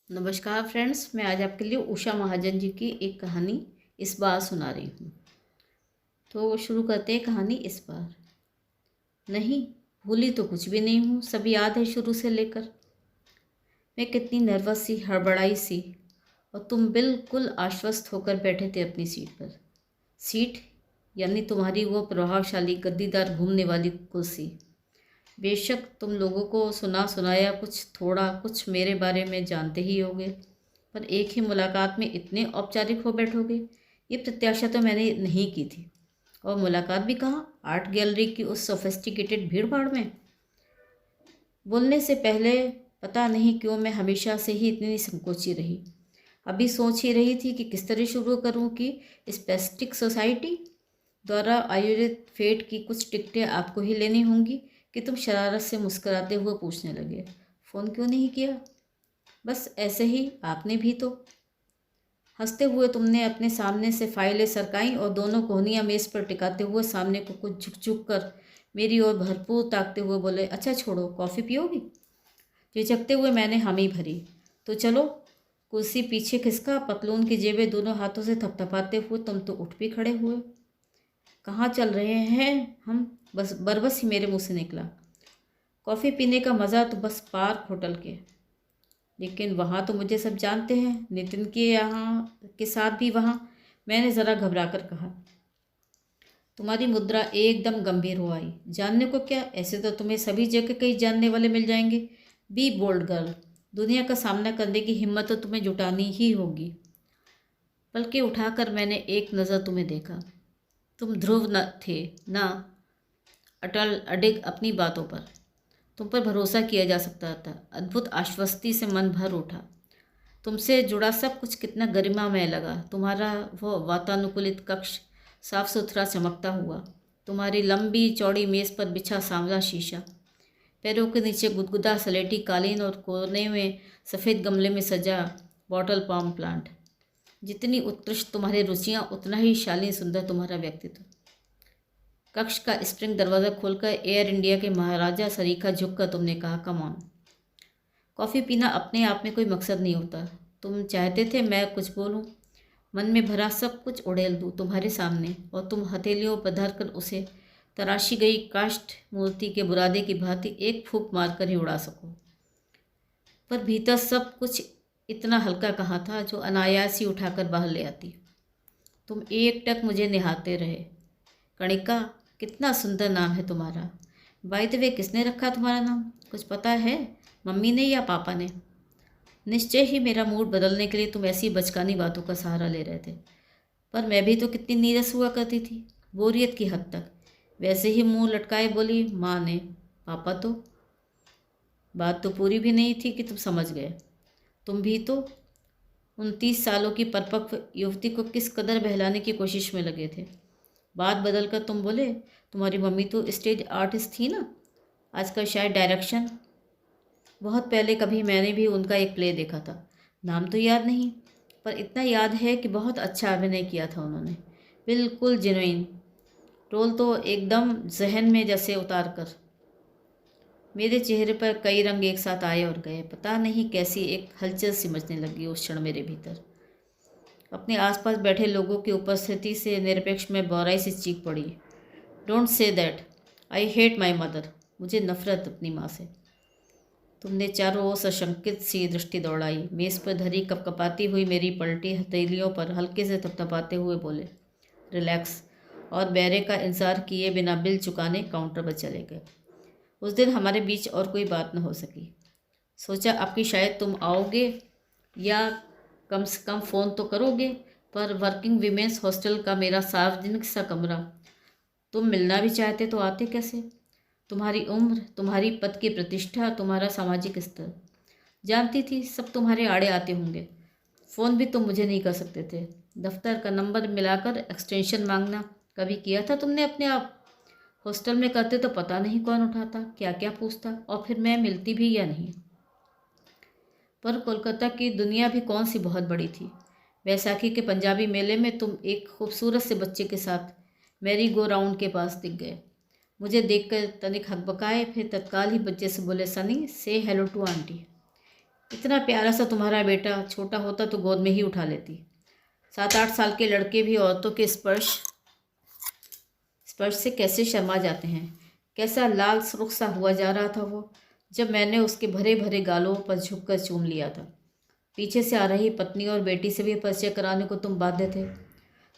नमस्कार फ्रेंड्स, मैं आज आपके लिए उषा महाजन जी की एक कहानी इस बार सुना रही हूँ। तो शुरू करते हैं कहानी इस बार। नहीं, भूली तो कुछ भी नहीं हूँ, सब याद है शुरू से लेकर। मैं कितनी नर्वस सी, हड़बड़ाई सी, और तुम बिल्कुल आश्वस्त होकर बैठे थे अपनी सीट पर। सीट यानी तुम्हारी वो प्रभावशाली गद्दीदार घूमने वाली कुर्सी। बेशक तुम लोगों को सुना सुनाया कुछ थोड़ा कुछ मेरे बारे में जानते ही होगे, पर एक ही मुलाकात में इतने औपचारिक हो बैठोगे, ये प्रत्याशा तो मैंने नहीं की थी। और मुलाकात भी कहाँ, आर्ट गैलरी की उस सोफिस्टिकेटेड भीड़ भाड़ में। बोलने से पहले पता नहीं क्यों मैं हमेशा से ही इतनी संकोची रही। अभी सोच ही रही थी कि किस तरह शुरू करूं कि स्पेस्टिक सोसाइटी द्वारा आयोजित फेट की कुछ टिकटें आपको ही लेनी होंगी कि तुम शरारत से मुस्कुराते हुए पूछने लगे, फ़ोन क्यों नहीं किया? बस ऐसे ही आपने भी तो। हंसते हुए तुमने अपने सामने से फाइलें सरकाई और दोनों कोहनियाँ मेज़ पर टिकाते हुए सामने को कुछ झुक झुक कर मेरी ओर भरपूर ताकते हुए बोले, अच्छा छोड़ो, कॉफ़ी पियोगी? झिझकते हुए मैंने हामी भरी। तो चलो। कुर्सी पीछे खिसका, पतलून की जेबें दोनों हाथों से थपथपाते हुए तुम तो उठ भी खड़े हुए। कहाँ चल रहे हैं हम? बस बरबस ही मेरे मुंह से निकला। कॉफ़ी पीने का मज़ा तो बस पार्क होटल के। लेकिन वहाँ तो मुझे सब जानते हैं, नितिन के यहाँ के साथ भी वहाँ। मैंने ज़रा घबरा कर कहा। तुम्हारी मुद्रा एकदम गंभीर हो आई। जानने को क्या, ऐसे तो तुम्हें सभी जगह कई जानने वाले मिल जाएंगे। बी बोल्ड गर्ल, दुनिया का सामना करने की हिम्मत तो तुम्हें जुटानी ही होगी। पलके उठाकर मैंने एक नज़र तुम्हें देखा। तुम ध्रुव न थे ना, अटल अडिग अपनी बातों पर। तुम पर भरोसा किया जा सकता था। अद्भुत आश्वस्ति से मन भर उठा। तुमसे जुड़ा सब कुछ कितना गरिमामय लगा। तुम्हारा वो वातानुकूलित कक्ष साफ सुथरा चमकता हुआ, तुम्हारी लंबी चौड़ी मेज़ पर बिछा सांवला शीशा, पैरों के नीचे गुदगुदा सलेटी कालीन और कोने में सफ़ेद गमले में सजा बॉटल पाम प्लांट। जितनी उत्कृष्ट तुम्हारी रुचियाँ, उतना ही शालीन सुंदर तुम्हारा व्यक्तित्व। कक्ष का स्प्रिंग दरवाज़ा खोलकर एयर इंडिया के महाराजा सरीखा झुककर तुमने कहा, कम ऑन। कॉफ़ी पीना अपने आप में कोई मकसद नहीं होता। तुम चाहते थे मैं कुछ बोलूं, मन में भरा सब कुछ उड़ेल दूं तुम्हारे सामने, और तुम हथेलियों पर धर कर उसे तराशी गई काष्ठ मूर्ति के बुरादे की भांति एक फूंक मारकर ही उड़ा सको। पर भीतर सब कुछ इतना हल्का कहाँ था जो अनायास ही उठाकर बाहर ले आती। तुम एक टक मुझे निहारते रहे। कणिका, कितना सुंदर नाम है तुम्हारा। बाय द वे, किसने रखा तुम्हारा नाम, कुछ पता है? मम्मी ने या पापा ने? निश्चय ही मेरा मूड बदलने के लिए तुम ऐसी बचकानी बातों का सहारा ले रहे थे। पर मैं भी तो कितनी नीरस हुआ करती थी, बोरियत की हद तक। वैसे ही मुंह लटकाए बोली, माँ ने। पापा तो? बात तो पूरी भी नहीं थी कि तुम समझ गए। तुम भी तो 29 सालों की परिपक्व युवती को किस कदर बहलाने की कोशिश में लगे थे। बात बदलकर तुम बोले, तुम्हारी मम्मी तो स्टेज आर्टिस्ट थी ना, आजकल शायद डायरेक्शन। बहुत पहले कभी मैंने भी उनका एक प्ले देखा था, नाम तो याद नहीं, पर इतना याद है कि बहुत अच्छा अभिनय किया था उन्होंने। बिल्कुल जेन्युइन रोल, तो एकदम जहन में जैसे उतार कर। मेरे चेहरे पर कई रंग एक साथ आए और गए। पता नहीं कैसी एक हलचल सी मचने लगी उस क्षण मेरे भीतर। अपने आसपास बैठे लोगों की उपस्थिति से निरपेक्ष में बौराई से चीख पड़ी, don't say that, I hate my mother. मुझे नफरत अपनी माँ से। तुमने चारों ओर सशंकित सी दृष्टि दौड़ाई। मेज़ पर धरी कपकपाती हुई मेरी पलटी हथेलियों पर हल्के से थपथपाते हुए बोले, रिलैक्स, और बैरे का इंतजार किए बिना बिल चुकाने काउंटर पर चले गए। उस दिन हमारे बीच और कोई बात न हो सकी। सोचा आपकी शायद तुम आओगे या कम से कम फ़ोन तो करोगे, पर वर्किंग वीमेंस हॉस्टल का मेरा सार्वजनिक सा कमरा, तुम मिलना भी चाहते तो आते कैसे? तुम्हारी उम्र, तुम्हारी पद की प्रतिष्ठा, तुम्हारा सामाजिक स्तर, जानती थी सब तुम्हारे आड़े आते होंगे। फ़ोन भी तुम मुझे नहीं कर सकते थे। दफ्तर का नंबर मिलाकर एक्सटेंशन मांगना कभी किया था तुमने अपने आप? हॉस्टल में करते तो पता नहीं कौन उठाता, क्या क्या पूछता, और फिर मैं मिलती भी या नहीं। पर कोलकाता की दुनिया भी कौन सी बहुत बड़ी थी। बैसाखी के पंजाबी मेले में तुम एक खूबसूरत से बच्चे के साथ मैरी गो राउंड के पास दिख गए। मुझे देखकर तनिक हकबकाए, फिर तत्काल ही बच्चे से बोले, सनी से हेलो टू आंटी। इतना प्यारा सा तुम्हारा बेटा, छोटा होता तो गोद में ही उठा लेती। 7-8 साल के लड़के भी औरतों के स्पर्श से कैसे शर्मा जाते हैं। कैसा लाल सुर्ख सा हुआ जा रहा था वो, जब मैंने उसके भरे भरे गालों पर झुककर चूम लिया था। पीछे से आ रही पत्नी और बेटी से भी परिचय कराने को तुम बाध्य थे।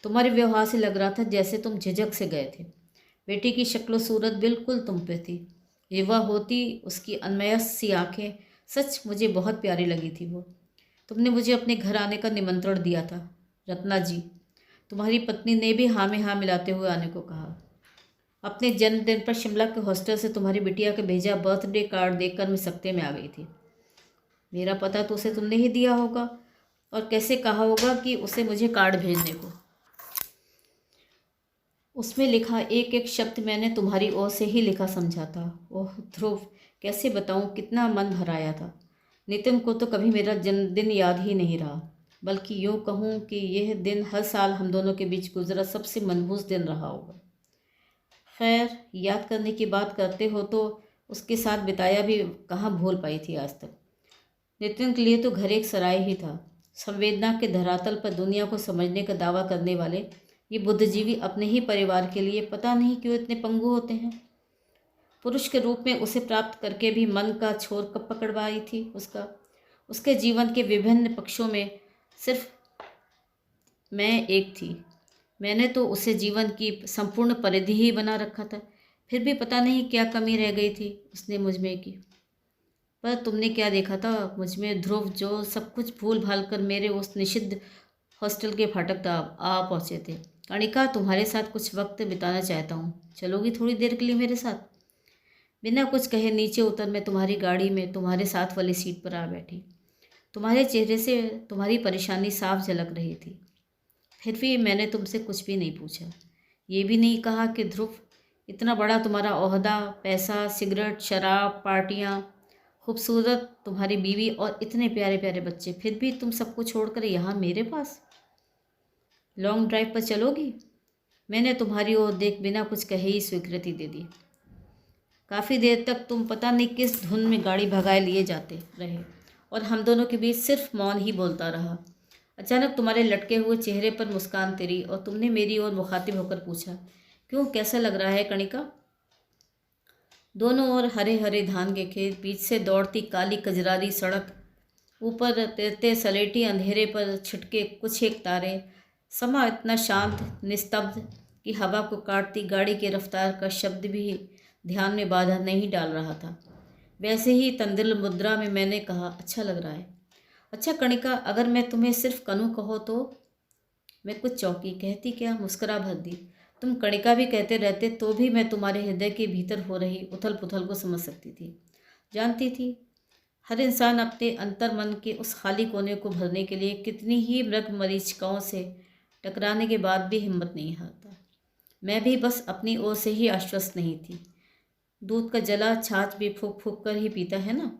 तुम्हारे व्यवहार से लग रहा था जैसे तुम झिझक से गए थे। बेटी की शक्ल सूरत बिल्कुल तुम पे थी। युवा होती उसकी अनमयस सी आंखें, सच मुझे बहुत प्यारी लगी थी वो। तुमने मुझे अपने घर आने का निमंत्रण दिया था रत्ना जी। तुम्हारी पत्नी ने भी हाँ में हाँ मिलाते हुए आने को कहा। अपने जन्मदिन पर शिमला के हॉस्टल से तुम्हारी बिटिया का भेजा बर्थडे कार्ड देखकर मैं सकते में आ गई थी। मेरा पता तो उसे तुमने ही दिया होगा, और कैसे कहा होगा कि उसे मुझे कार्ड भेजने को। उसमें लिखा एक एक शब्द मैंने तुम्हारी ओर से ही लिखा समझा था। ओह ध्रुव, कैसे बताऊं कितना मन भराया था। नितिन को तो कभी मेरा जन्मदिन याद ही नहीं रहा, बल्कि यूँ कहूँ कि यह दिन हर साल हम दोनों के बीच गुजरा सबसे मनहूस दिन रहा होगा। खैर, याद करने की बात करते हो तो उसके साथ बिताया भी कहाँ भूल पाई थी आज तक। नितिन के लिए तो घर एक सराय ही था। संवेदना के धरातल पर दुनिया को समझने का दावा करने वाले ये बुद्धिजीवी अपने ही परिवार के लिए पता नहीं क्यों इतने पंगु होते हैं। पुरुष के रूप में उसे प्राप्त करके भी मन का छोर कब पकड़वाई थी उसका। उसके जीवन के विभिन्न पक्षों में सिर्फ मैं एक थी। मैंने तो उसे जीवन की संपूर्ण परिधि ही बना रखा था। फिर भी पता नहीं क्या कमी रह गई थी उसने मुझ में की। पर तुमने क्या देखा था मुझ में ध्रुव, जो सब कुछ भूल भाल कर मेरे उस निषिद्ध हॉस्टल के फाटक तक आ पहुँचे थे। कणिका, तुम्हारे साथ कुछ वक्त बिताना चाहता हूँ, चलोगी थोड़ी देर के लिए मेरे साथ? बिना कुछ कहे नीचे उतर मैं तुम्हारी गाड़ी में तुम्हारे साथ वाली सीट पर आ बैठी। तुम्हारे चेहरे से तुम्हारी परेशानी साफ झलक रही थी। फिर भी मैंने तुमसे कुछ भी नहीं पूछा। ये भी नहीं कहा कि ध्रुव, इतना बड़ा तुम्हारा ओहदा, पैसा, सिगरेट, शराब, पार्टियाँ, खूबसूरत तुम्हारी बीवी और इतने प्यारे प्यारे बच्चे, फिर भी तुम सबको छोड़कर यहाँ मेरे पास लॉन्ग ड्राइव पर चलोगी? मैंने तुम्हारी ओर देख बिना कुछ कहे ही स्वीकृति दे दी। काफ़ी देर तक तुम पता नहीं किस धुन में गाड़ी भगाए लिए जाते रहे और हम दोनों के बीच सिर्फ मौन ही बोलता रहा। अचानक तुम्हारे लटके हुए चेहरे पर मुस्कान तेरी और तुमने मेरी ओर मुखातिब होकर पूछा, क्यों, कैसा लग रहा है कणिका? दोनों ओर हरे हरे धान के खेत, बीच से दौड़ती काली कजरारी सड़क, ऊपर तैरते सलेटी अंधेरे पर छिटके कुछ एक तारे। समा इतना शांत निस्तब्ध कि हवा को काटती गाड़ी की रफ्तार का शब्द भी ध्यान में बाधा नहीं डाल रहा था। वैसे ही तंदिल मुद्रा में मैंने कहा, अच्छा लग रहा है। अच्छा कणिका, अगर मैं तुम्हें सिर्फ कनू कहो तो? मैं कुछ चौंकी। कहती क्या? मुस्कुरा भर दी। तुम कणिका भी कहते रहते तो भी मैं तुम्हारे हृदय के भीतर हो रही उथल पुथल को समझ सकती थी। जानती थी हर इंसान अपने अंतर मन के उस खाली कोने को भरने के लिए कितनी ही मृग मरीचिकाओं से टकराने के बाद भी हिम्मत नहीं हारता। मैं भी बस अपनी ओर से ही आश्वस्त नहीं थी। दूध का जला छाछ भी फूक फूक कर ही पीता है ना।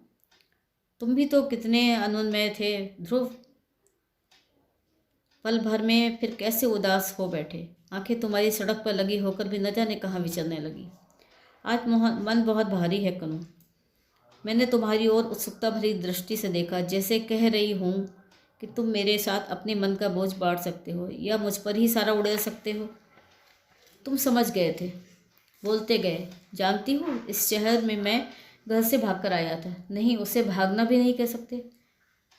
तुम भी तो कितने अनुन्मय थे ध्रुव। पल भर में फिर कैसे उदास हो बैठे। आंखें तुम्हारी सड़क पर लगी होकर भी न जाने कहाँ विचरने लगी। आज मन बहुत भारी है कनू। मैंने तुम्हारी ओर उत्सुकता भरी दृष्टि से देखा, जैसे कह रही हूँ कि तुम मेरे साथ अपने मन का बोझ बांट सकते हो या मुझ पर ही सारा उड़ेल सकते हो। तुम समझ गए थे। बोलते गए, जानती हो इस शहर में मैं घर से भागकर आया था। नहीं, उसे भागना भी नहीं कह सकते।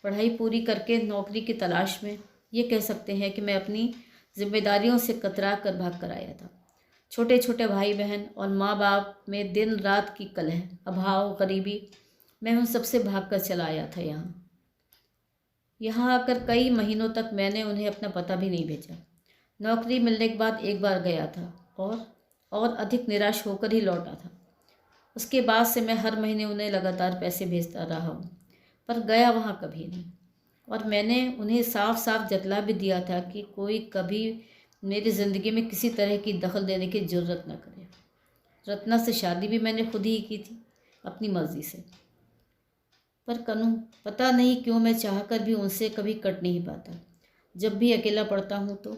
पढ़ाई पूरी करके नौकरी की तलाश में, ये कह सकते हैं कि मैं अपनी जिम्मेदारियों से कतरा कर भाग कर आया था। छोटे छोटे भाई बहन और माँ बाप में दिन रात की कलह, अभाव, गरीबी, मैं उन सबसे भाग कर चला आया था यहाँ आकर कई महीनों तक मैंने उन्हें अपना पता भी नहीं भेजा। नौकरी मिलने के बाद एक बार गया था और अधिक निराश होकर ही लौटा था। उसके बाद से मैं हर महीने उन्हें लगातार पैसे भेजता रहा हूँ, पर गया वहाँ कभी नहीं। और मैंने उन्हें साफ साफ जतला भी दिया था कि कोई कभी मेरी ज़िंदगी में किसी तरह की दखल देने की ज़रूरत न करे। रत्ना से शादी भी मैंने खुद ही की थी, अपनी मर्ज़ी से। पर कनू, पता नहीं क्यों मैं चाहकर भी उनसे कभी कट नहीं पाता। जब भी अकेला पड़ता हूँ तो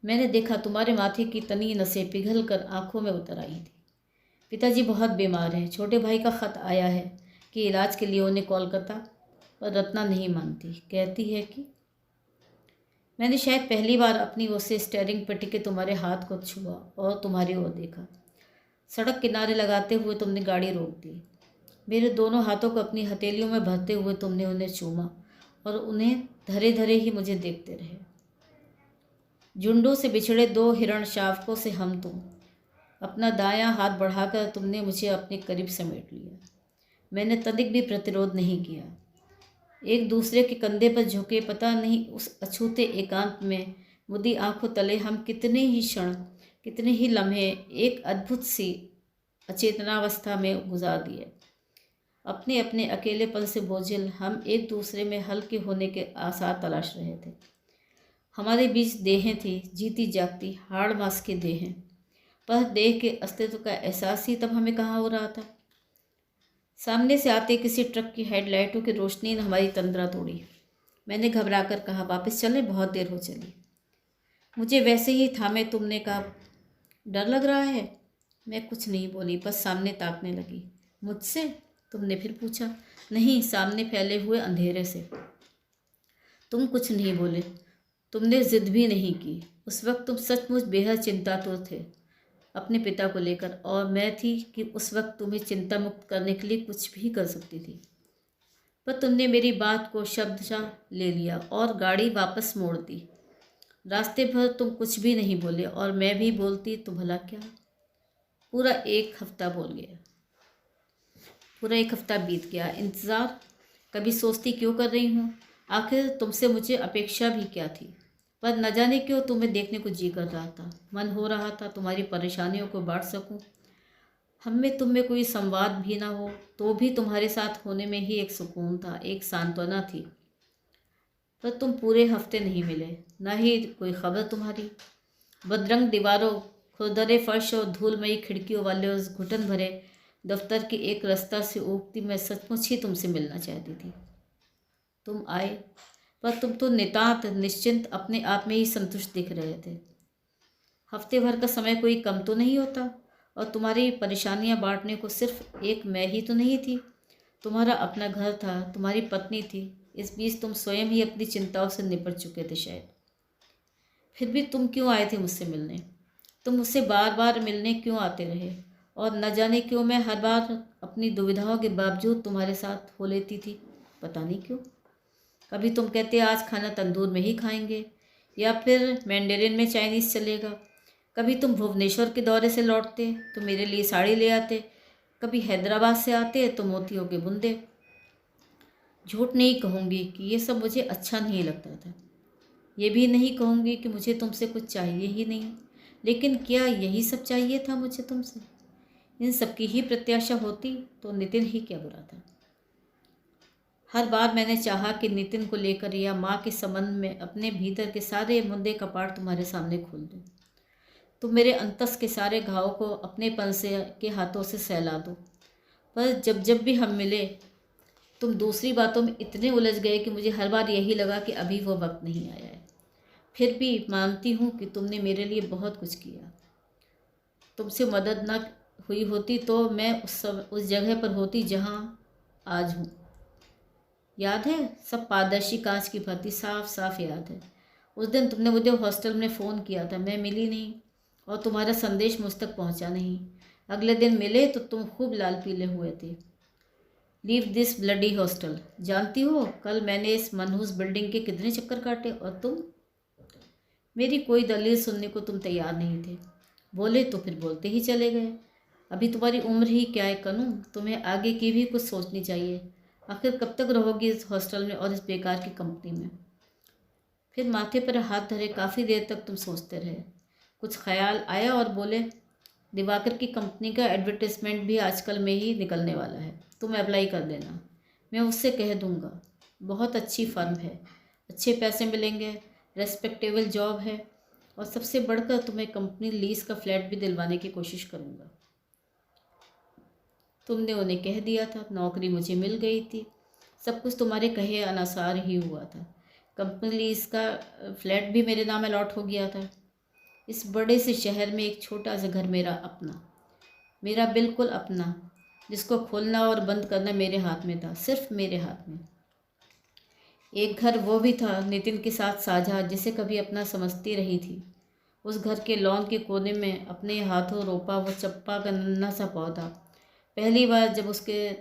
मैंने देखा तुम्हारे माथे की तनी नसें पिघल कर आंखों में उतर आई थी। पिताजी बहुत बीमार हैं। छोटे भाई का ख़त आया है। कि इलाज के लिए उन्हें कोलकाता, पर रत्ना नहीं मानती। कहती है कि मैंने शायद पहली बार अपनी ओर से स्टीयरिंग पर टिके तुम्हारे हाथ को छुआ और तुम्हारी ओर देखा। सड़क किनारे लगाते हुए तुमने गाड़ी रोक दी। मेरे दोनों हाथों को अपनी हथेलियों में भरते हुए तुमने उन्हें चूमा और उन्हें धरे धरे ही मुझे देखते रहे। झुंडों से बिछड़े दो हिरण शावकों से हम तुम। अपना दायां हाथ बढ़ाकर तुमने मुझे अपने करीब समेट लिया। मैंने तनिक भी प्रतिरोध नहीं किया। एक दूसरे के कंधे पर झुके, पता नहीं उस अछूते एकांत में मुदी आंखों तले हम कितने ही क्षण, कितने ही लम्हे एक अद्भुत सी अचेतनावस्था में गुजार दिए। अपने अपने अकेलेपन से बोझिल हम एक दूसरे में हल्के होने के आसार तलाश रहे थे। हमारे बीच देहें थी, जीती जागती हाड़ मांस की देहें, पर देह के अस्तित्व का एहसास ही तब हमें कहाँ हो रहा था। सामने से आते किसी ट्रक की हेडलाइटों की रोशनी ने हमारी तंद्रा तोड़ी। मैंने घबरा कर कहा, वापस चलें, बहुत देर हो चली। मुझे वैसे ही थामे तुमने कहा, डर लग रहा है। मैं कुछ नहीं बोली, बस सामने ताकने लगी। मुझसे? तुमने फिर पूछा। नहीं, सामने फैले हुए अंधेरे से। तुम कुछ नहीं बोले। तुमने जिद भी नहीं की। उस वक्त तुम सचमुच बेहद चिंतातुर थे अपने पिता को लेकर, और मैं थी कि उस वक्त तुम्हें चिंता मुक्त करने के लिए कुछ भी कर सकती थी। पर तुमने मेरी बात को शब्दशः ले लिया और गाड़ी वापस मोड़ दी। रास्ते भर तुम कुछ भी नहीं बोले, और मैं भी बोलती तो भला क्या। पूरा एक हफ्ता बीत गया। इंतज़ार कभी सोचती क्यों कर रही हूँ, आखिर तुमसे मुझे अपेक्षा भी क्या थी। पर न जाने क्यों तुम्हें देखने को जी कर रहा था। मन हो रहा था तुम्हारी परेशानियों को बांट सकूं। हम में तुम में कोई संवाद भी ना हो तो भी तुम्हारे साथ होने में ही एक सुकून था, एक सांत्वना थी। पर तुम पूरे हफ्ते नहीं मिले, न ही कोई खबर तुम्हारी। बदरंग दीवारों, खुरदरे फर्श और धूलमयी खिड़कियों वाले उस घुटन भरे दफ्तर की एक रास्ता से उगती मैं सचमुच ही तुमसे मिलना चाहती थी। तुम आए, पर तुम तो नितांत निश्चिंत अपने आप में ही संतुष्ट दिख रहे थे। हफ्ते भर का समय कोई कम तो नहीं होता, और तुम्हारी परेशानियां बांटने को सिर्फ एक मैं ही तो नहीं थी। तुम्हारा अपना घर था, तुम्हारी पत्नी थी। इस बीच तुम स्वयं ही अपनी चिंताओं से निपट चुके थे शायद। फिर भी तुम क्यों आए थे मुझसे मिलने? तुम मुझसे बार बार मिलने क्यों आते रहे? और न जाने क्यों मैं हर बार अपनी दुविधाओं के बावजूद तुम्हारे साथ हो लेती थी। पता नहीं क्यों। कभी तुम कहते आज खाना तंदूर में ही खाएंगे, या फिर मैंडेरिन में चाइनीज़ चलेगा। कभी तुम भुवनेश्वर के दौरे से लौटते तो मेरे लिए साड़ी ले आते। कभी हैदराबाद से आते तो मोतियों के बुंदे। झूठ नहीं कहूँगी कि ये सब मुझे अच्छा नहीं लगता था। ये भी नहीं कहूँगी कि मुझे तुमसे कुछ चाहिए ही नहीं। लेकिन क्या यही सब चाहिए था मुझे तुमसे? इन सब की ही प्रत्याशा होती तो नितिन ही क्या बुरा था। हर बार मैंने चाहा कि नितिन को लेकर या माँ के संबंध में अपने भीतर के सारे मुद्दे कपाट तुम्हारे सामने खोल दूँ। तुम मेरे अंतस के सारे घाव को अपने पन से के हाथों से सहला दो। पर जब जब भी हम मिले तुम दूसरी बातों में इतने उलझ गए कि मुझे हर बार यही लगा कि अभी वो वक्त नहीं आया है। फिर भी मानती हूँ कि तुमने मेरे लिए बहुत कुछ किया। तुमसे मदद न हुई होती तो मैं उस जगह पर होती जहाँ आज हूँ। याद है, सब पारदर्शी कांच की भांति साफ साफ याद है। उस दिन तुमने मुझे हॉस्टल में फ़ोन किया था, मैं मिली नहीं और तुम्हारा संदेश मुझ तक पहुंचा नहीं। अगले दिन मिले तो तुम खूब लाल पीले हुए थे। Leave this bloody hostel. जानती हो, कल मैंने इस मनहूस बिल्डिंग के कितने चक्कर काटे, और तुम? मेरी कोई दलील सुनने को तुम तैयार नहीं थे। बोले तो फिर बोलते ही चले गए। अभी तुम्हारी उम्र ही क्या है कनू, तुम्हें आगे की भी कुछ सोचनी चाहिए। आखिर कब तक रहोगी इस हॉस्टल में और इस बेकार की कंपनी में? फिर माथे पर हाथ धरे काफ़ी देर तक तुम सोचते रहे। कुछ ख्याल आया और बोले, दिवाकर की कंपनी का एडवर्टाइजमेंट भी आजकल में ही निकलने वाला है, तुम अप्लाई कर देना। मैं उससे कह दूँगा। बहुत अच्छी फर्म है, अच्छे पैसे मिलेंगे, रेस्पेक्टेबल जॉब है, और सबसे बढ़कर तुम्हें कंपनी लीज का फ्लैट भी दिलवाने की कोशिश करूँगा। तुमने उन्हें कह दिया था, नौकरी मुझे मिल गई थी, सब कुछ तुम्हारे कहे अनुसार ही हुआ था। कंपनी लीज का फ्लैट भी मेरे नाम अलॉट हो गया था। इस बड़े से शहर में एक छोटा सा घर मेरा अपना, मेरा बिल्कुल अपना। जिसको खोलना और बंद करना मेरे हाथ में था, सिर्फ मेरे हाथ में। एक घर वो भी था नितिन के साथ साझा, जिसे कभी अपना समझती रही थी। उस घर के लॉन के कोने में अपने हाथों रोपा वो चंपा का नन्हा सा पौधा। पहली बार जब उसके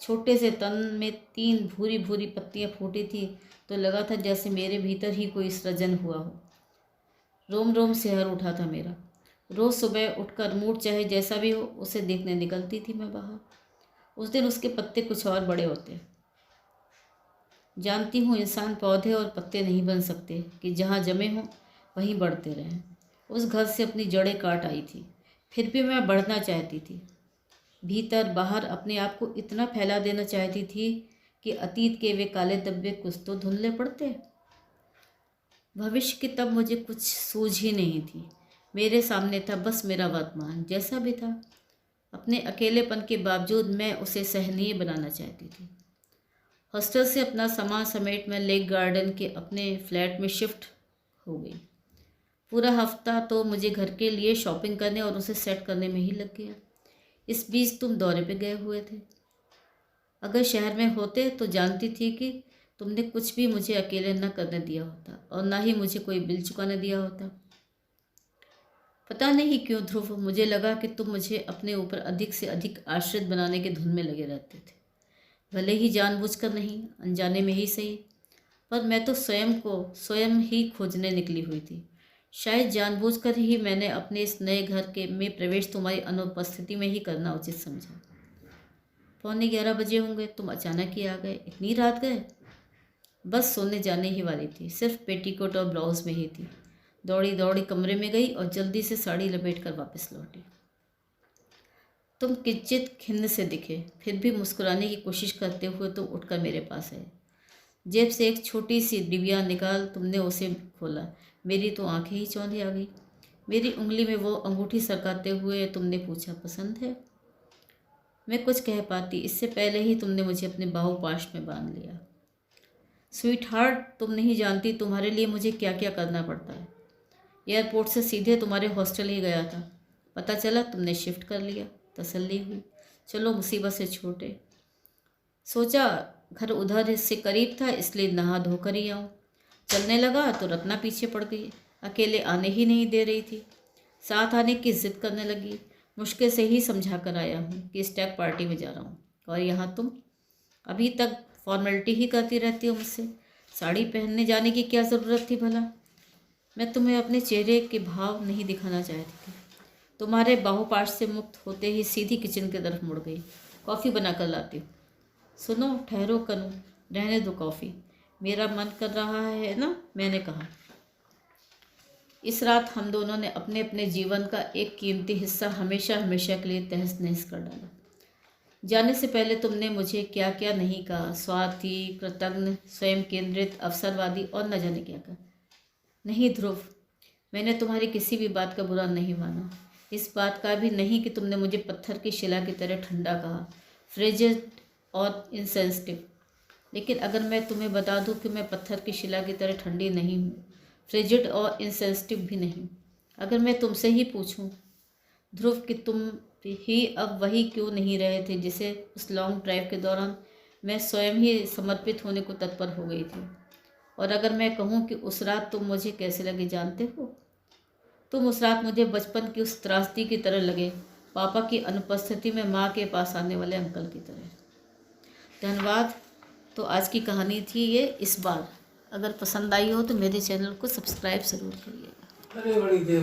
छोटे से तन में 3 भूरी भूरी पत्तियां फूटी थी तो लगा था जैसे मेरे भीतर ही कोई सृजन हुआ हो। रोम रोम सिहर उठा था मेरा। रोज़ सुबह उठकर मूड चाहे जैसा भी हो उसे देखने निकलती थी मैं बाहर। उस दिन उसके पत्ते कुछ और बड़े होते। जानती हूँ इंसान पौधे और पत्ते नहीं बन सकते कि जहाँ जमे हों वहीं बढ़ते रहें। उस घर से अपनी जड़ें काट आई थी, फिर भी मैं बढ़ना चाहती थी। भीतर बाहर अपने आप को इतना फैला देना चाहती थी कि अतीत के वे काले धब्बे कुछ तो धुंधले पड़ते। भविष्य की तब मुझे कुछ सूझ ही नहीं थी। मेरे सामने था बस मेरा वर्तमान, जैसा भी था। अपने अकेलेपन के बावजूद मैं उसे सहनीय बनाना चाहती थी। हॉस्टल से अपना सामान समेट मैं लेक गार्डन के अपने फ्लैट में शिफ्ट हो गई। पूरा हफ्ता तो मुझे घर के लिए शॉपिंग करने और उसे सेट करने में ही लग गया। इस बीच तुम दौरे पे गए हुए थे। अगर शहर में होते तो जानती थी कि तुमने कुछ भी मुझे अकेले न करने दिया होता और ना ही मुझे कोई बिल चुकाने दिया होता। पता नहीं क्यों ध्रुव, मुझे लगा कि तुम मुझे अपने ऊपर अधिक से अधिक आश्रित बनाने के धुन में लगे रहते थे। भले ही जानबूझकर नहीं, अनजाने में ही सही, पर मैं तो स्वयं ही खोजने निकली हुई थी। शायद जानबूझकर ही मैंने अपने इस नए घर के में प्रवेश तुम्हारी अनुपस्थिति में ही करना उचित समझा। 11:15 बजे होंगे, तुम अचानक ही आ गए। इतनी रात गए? बस सोने जाने ही वाली थी, सिर्फ पेटीकोट और ब्लाउज में ही थी। दौड़ी दौड़ी कमरे में गई और जल्दी से साड़ी लपेट कर वापस लौटी। तुम किंचित खिन्न से दिखे, फिर भी मुस्कुराने की कोशिश करते हुए तुम उठकर मेरे पास आए। जेब से एक छोटी सी डिबिया निकाल तुमने उसे खोला। मेरी तो आंखें ही चौंधी आ गई। मेरी उंगली में वो अंगूठी सरकाते हुए तुमने पूछा, पसंद है? मैं कुछ कह पाती इससे पहले ही तुमने मुझे अपने बाहुपाश में बांध लिया। स्वीट हार्ट, तुम नहीं जानती तुम्हारे लिए मुझे क्या क्या करना पड़ता है। एयरपोर्ट से सीधे तुम्हारे हॉस्टल ही गया था। पता चला तुमने शिफ्ट कर लिया। तसल्ली हुई। चलो मुसीबत से छोटे। सोचा घर उधर से करीब था इसलिए नहा धोकर ही आऊँ। चलने लगा तो रत्ना पीछे पड़ गई। अकेले आने ही नहीं दे रही थी, साथ आने की जिद करने लगी। मुश्किल से ही समझा कर आया हूँ कि स्टेप पार्टी में जा रहा हूँ, और यहाँ तुम अभी तक फॉर्मेलिटी ही करती रहती हो मुझसे। साड़ी पहनने जाने की क्या ज़रूरत थी भला? मैं तुम्हें अपने चेहरे के भाव नहीं दिखाना चाहती थी। तुम्हारे बाहुपाश से मुक्त होते ही सीधी किचन की तरफ मुड़ गई। कॉफ़ी बना कर लाती हूँ। सुनो, ठहरो करूँ, रहने दो कॉफ़ी, मेरा मन कर रहा है ना, मैंने कहा। इस रात हम दोनों ने अपने अपने जीवन का एक कीमती हिस्सा हमेशा हमेशा के लिए तहस नहस कर डाला। जाने से पहले तुमने मुझे क्या क्या नहीं कहा। स्वार्थी, कृतज्ञ, स्वयं केंद्रित, अवसरवादी और न जाने क्या कहा। नहीं ध्रुव, मैंने तुम्हारी किसी भी बात का बुरा नहीं माना। इस बात का भी नहीं कि तुमने मुझे पत्थर की शिला की तरह ठंडा कहा, फ्रिजिड और इनसेंसिटिव। लेकिन अगर मैं तुम्हें बता दूं कि मैं पत्थर की शिला की तरह ठंडी नहीं हूँ, फ्रिजिड और इनसेंसिटिव भी नहीं। अगर मैं तुमसे ही पूछूं ध्रुव कि तुम ही अब वही क्यों नहीं रहे थे जिसे उस लॉन्ग ड्राइव के दौरान मैं स्वयं ही समर्पित होने को तत्पर हो गई थी, और अगर मैं कहूँ कि उस रात तुम मुझे कैसे लगे जानते हो? तुम उस रात मुझे बचपन की उस त्रासदी की तरह लगे, पापा की अनुपस्थिति में माँ के पास आने वाले अंकल की तरह। धन्यवाद। तो आज की कहानी थी ये इस बार। अगर पसंद आई हो तो मेरे चैनल को सब्सक्राइब ज़रूर करिएगा।